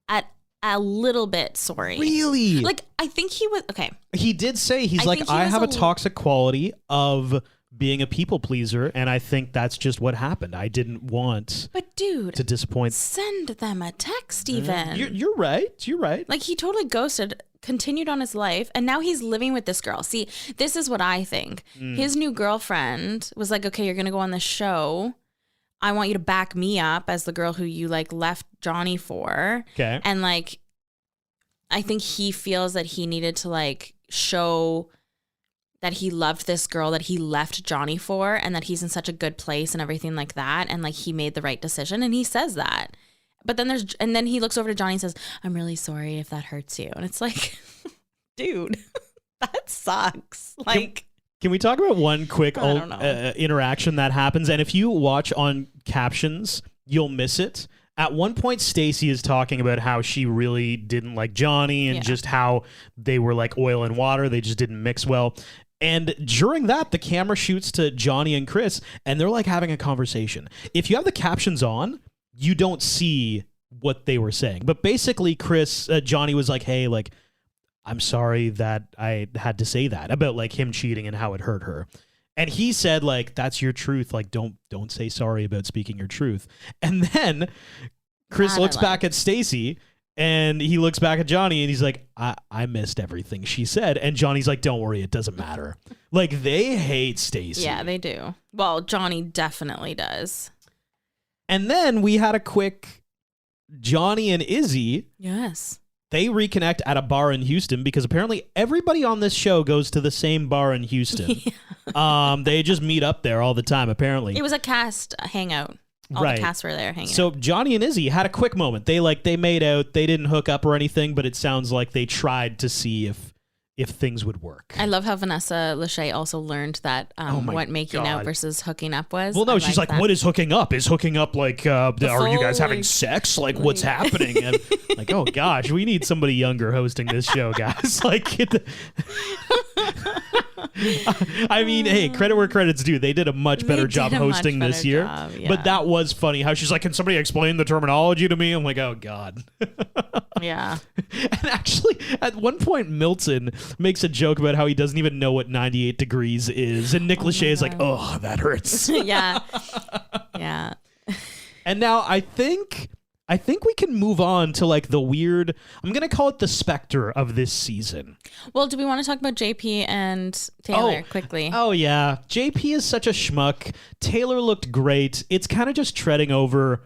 at a little bit sorry. Really? Like, I think he was, okay. He did say, he's I like, think he I was have a a toxic quality of being a people pleaser, and I think that's just what happened. I didn't want But dude, to disappoint. send them a text even. You're right. You're right. Like he totally ghosted, continued on his life, and now he's living with this girl. See, this is what I think. His new girlfriend was like, okay, you're going to go on the show. I want you to back me up as the girl who you like left Johnny for. Okay. And like, I think he feels that he needed to like show that he loved this girl that he left Johnny for and that he's in such a good place and everything like that. And like he made the right decision and he says that. But then then he looks over to Johnny and says, I'm really sorry if that hurts you. And it's like, dude, that sucks. Like, Can we talk about one quick I don't know. interaction that happens? And if you watch on captions, you'll miss it. At one point, Stacey is talking about how she really didn't like Johnny and just how they were like oil and water. They just didn't mix well. And during that, the camera shoots to Johnny and Chris, and they're like having a conversation. If you have the captions on, you don't see what they were saying. But basically, Johnny was like, hey, like, I'm sorry that I had to say that about like him cheating and how it hurt her. And he said, like, that's your truth. Like, don't say sorry about speaking your truth. And then Chris looks back at Stacey and he looks back at Johnny and he's like, I missed everything she said. And Johnny's like, don't worry, it doesn't matter. Like, they hate Stacey. yeah, they do. Well, Johnny definitely does. And then we had a quick Johnny and Izzy. Yes. They reconnect at a bar in Houston because apparently everybody on this show goes to the same bar in Houston. They just meet up there all the time, apparently. It was a cast hangout. All Right. the casts were there hanging out. So Johnny and Izzy had a quick moment. They made out. They didn't hook up or anything, but it sounds like they tried to see if things would work. I love how Vanessa Lachey also learned that my what making out God. versus hooking up was. Well, no, I she's like, that. what is hooking up? Is hooking up like, are you guys full, having like- sex? Like, what's happening? And like, oh gosh, we need somebody younger hosting this show, guys. Like, I mean, hey, credit where credit's due. They did a much better job did a much hosting this better year. job, yeah. But that was funny how she's like, can somebody explain the terminology to me? I'm like, oh God. Yeah. And actually, at one point, Milton makes a joke about how he doesn't even know what 98 degrees is. And Nick Lachey is like, oh, that hurts. Yeah. Yeah. And now I think we can move on to like the weird, I'm going to call it the specter of this season. Well, do we want to talk about JP and Taylor quickly? Oh, yeah. JP is such a schmuck. Taylor looked great. It's kind of just treading over.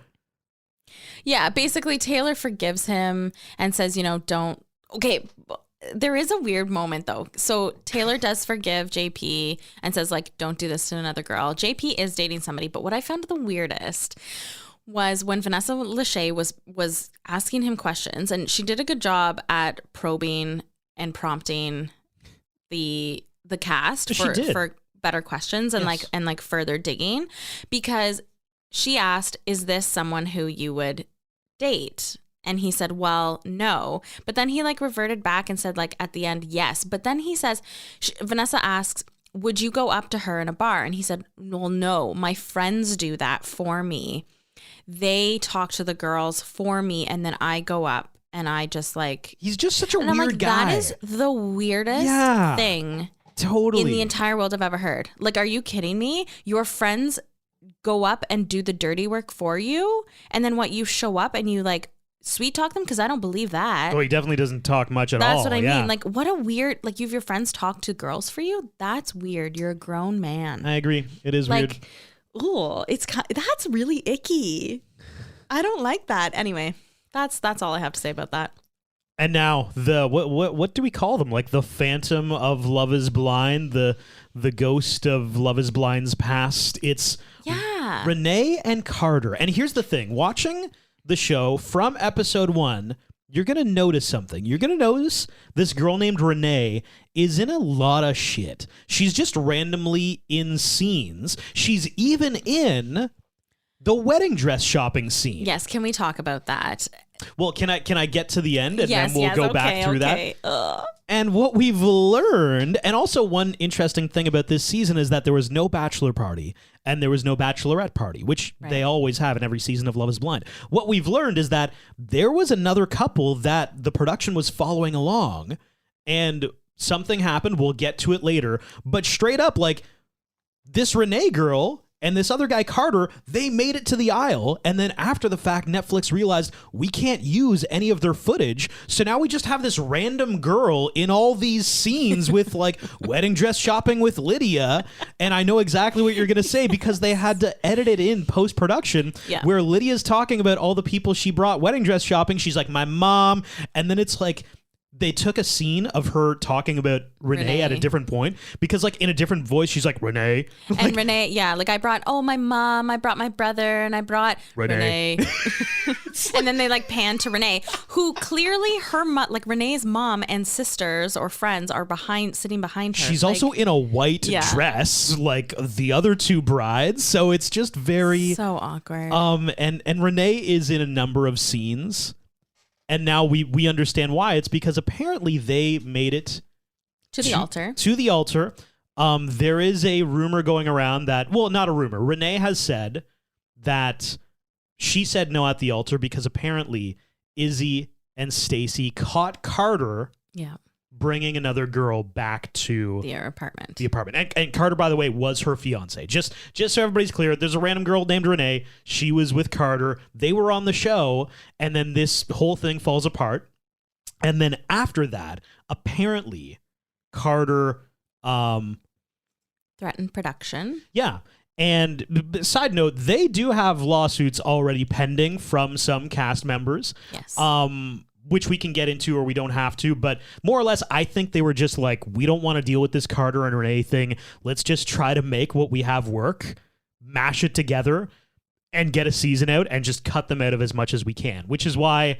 Yeah, basically Taylor forgives him and says, don't. Okay, there is a weird moment though. So Taylor does forgive JP and says like, don't do this to another girl. JP is dating somebody, but what I found the weirdest was when Vanessa Lachey was asking him questions, and she did a good job at probing and prompting the cast for better questions and Yes. like further digging, because she asked, is this someone who you would date? And he said, well, no. But then he like reverted back and said like at the end, yes. But then he says, Vanessa asks, would you go up to her in a bar? And he said, well, no, my friends do that for me. They talk to the girls for me. And then I go up and I just like, He's just such a and weird I'm like, guy. that is the weirdest thing Totally. in the entire world I've ever heard. Like, are you kidding me? Your friends go up and do the dirty work for you, and then what, you show up and you like sweet talk them? Because I don't believe that. Oh, he definitely doesn't talk much at all. That's what I mean. Like, what a weird, like, you have your friends talk to girls for you? That's weird. You're a grown man. I agree. It is weird. Like, ooh, that's really icky. I don't like that. Anyway, that's all I have to say about that. And now what do we call them? Like the Phantom of Love is Blind, the ghost of Love is Blind's past. It's Renee and Carter. And here's the thing: watching the show from episode 1, you're gonna notice something. You're gonna notice this girl named Renee is in a lot of shit. She's just randomly in scenes. She's even in the wedding dress shopping scene. Yes, can we talk about that? Well, can I get to the end and then we'll go back through that? Ugh. And what we've learned, and also one interesting thing about this season is that there was no bachelor party and there was no bachelorette party, which they always have in every season of Love is Blind. What we've learned is that there was another couple that the production was following along and something happened. We'll get to it later. But straight up, like, this Renee girl and this other guy, Carter, they made it to the aisle. And then after the fact, Netflix realized we can't use any of their footage. So now we just have this random girl in all these scenes with like wedding dress shopping with Lydia. And I know exactly what you're going to say because they had to edit it in post-production where Lydia's talking about all the people she brought wedding dress shopping. She's like, my mom. And then it's like, they took a scene of her talking about Renee at a different point because, like, in a different voice, she's like, Renee. And like, Renee, like, I brought, my mom, I brought my brother, and I brought Renee. And then they, like, pan to Renee, who clearly Renee's mom and sisters or friends are sitting behind her. She's also in a white dress, like the other two brides. So it's just very... so awkward. And Renee is in a number of scenes. And now we understand why. It's because apparently they made it to the altar. To the altar. There is a rumor going around that, well, not a rumor. Renee has said that she said no at the altar because apparently Izzy and Stacy caught Carter bringing another girl back to their apartment. The apartment. And Carter, by the way, was her fiance. Just so everybody's clear, there's a random girl named Renee. She was with Carter. They were on the show, and then this whole thing falls apart. And then after that, apparently, Carter... threatened production. Yeah. And side note, they do have lawsuits already pending from some cast members. Yes. Which we can get into or we don't have to, but more or less, I think they were just like, we don't want to deal with this Carter and Renee thing. Let's just try to make what we have work, mash it together, and get a season out and just cut them out of as much as we can, which is why,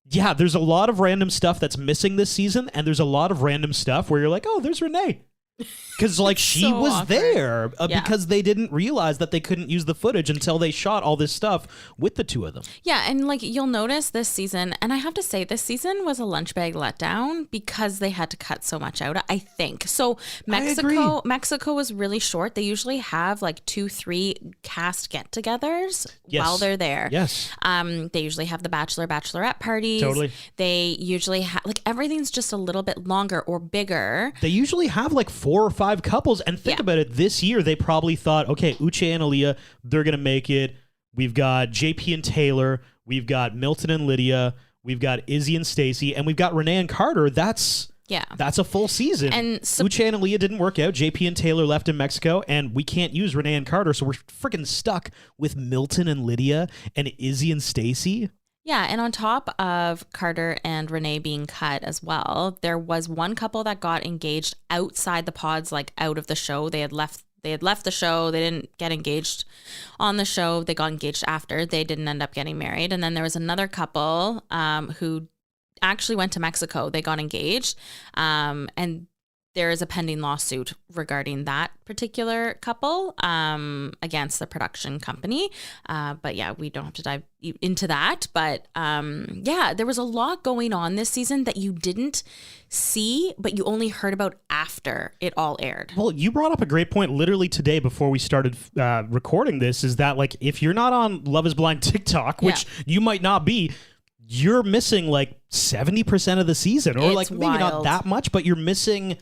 there's a lot of random stuff that's missing this season, and there's a lot of random stuff where you're like, oh, there's Renee. Because, like, she was awkward. There because they didn't realize that they couldn't use the footage until they shot all this stuff with the two of them. Yeah, and, like, you'll notice this season, and I have to say, this season was a lunch bag letdown because they had to cut so much out, I think. So, Mexico was really short. They usually have, like, 2-3 cast get-togethers while they're there. Yes. They usually have the Bachelorette parties. Totally. They usually have, like, everything's just a little bit longer or bigger. They usually have, like, 4 or 5 couples, and think about it, this year they probably thought, okay, Uche and Aaliyah, they're gonna make it. We've got JP and Taylor, we've got Milton and Lydia, we've got Izzy and Stacy, and we've got Renee and Carter. That's a full season. And Uche and Aaliyah didn't work out. JP and Taylor left in Mexico, and we can't use Renee and Carter, so we're freaking stuck with Milton and Lydia and Izzy and Stacy. Yeah, and on top of Carter and Renee being cut as well, there was one couple that got engaged outside the pods, like out of the show. They had left the show. They didn't get engaged on the show. They got engaged after. They didn't end up getting married. And then there was another couple who actually went to Mexico. They got engaged, and there is a pending lawsuit regarding that particular couple against the production company. But we don't have to dive into that. But there was a lot going on this season that you didn't see, but you only heard about after it all aired. Well, you brought up a great point literally today before we started recording this, is that, like, if you're not on Love is Blind TikTok, which you might not be, you're missing like 70% of the season, or like maybe not that much, but you're missing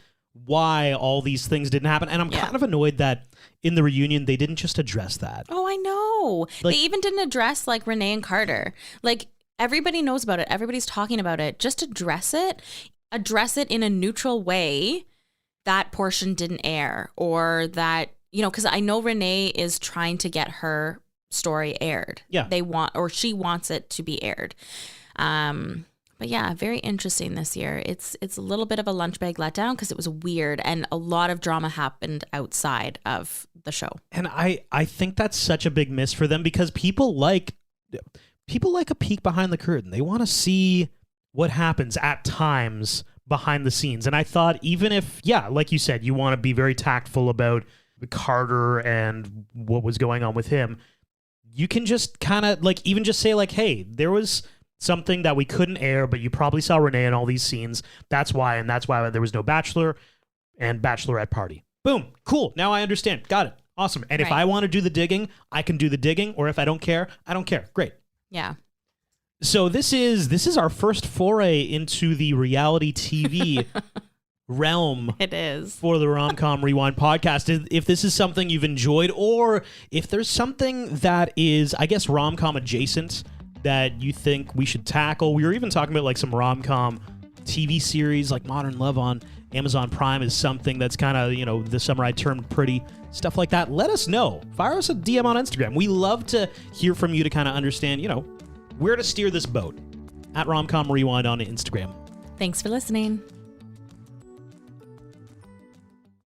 why all these things didn't happen. And I'm kind of annoyed that in the reunion, they didn't just address that. Oh, I know. Like, they even didn't address like Renee and Carter. Like everybody knows about it. Everybody's talking about it. Just address it. Address it in a neutral way. That portion didn't air, or that, you know, because I know Renee is trying to get her story aired. Yeah. She wants it to be aired. But yeah, very interesting this year. It's a little bit of a lunch bag letdown because it was weird and a lot of drama happened outside of the show. And I think that's such a big miss for them, because people like a peek behind the curtain. They want to see what happens at times behind the scenes. And I thought, even if, like you said, you want to be very tactful about Carter and what was going on with him, you can just kind of like even just say like, hey, there was something that we couldn't air, but you probably saw Renee in all these scenes. That's why there was no Bachelor and Bachelorette party. Boom. Cool. Now I understand. Got it. Awesome. And if I want to do the digging, I can do the digging. Or if I don't care, I don't care. Great. Yeah. So this is our first foray into the reality TV realm. It is. For the Rom-Com Rewind podcast. If this is something you've enjoyed, or if there's something that is, I guess, rom-com adjacent that you think we should tackle. We were even talking about like some rom-com TV series, like Modern Love on Amazon Prime is something that's kind of, you know, The Summer I Turned Pretty, stuff like that. Let us know. Fire us a DM on Instagram. We love to hear from you to kind of understand, you know, where to steer this boat. At Rom-Com Rewind on Instagram. Thanks for listening.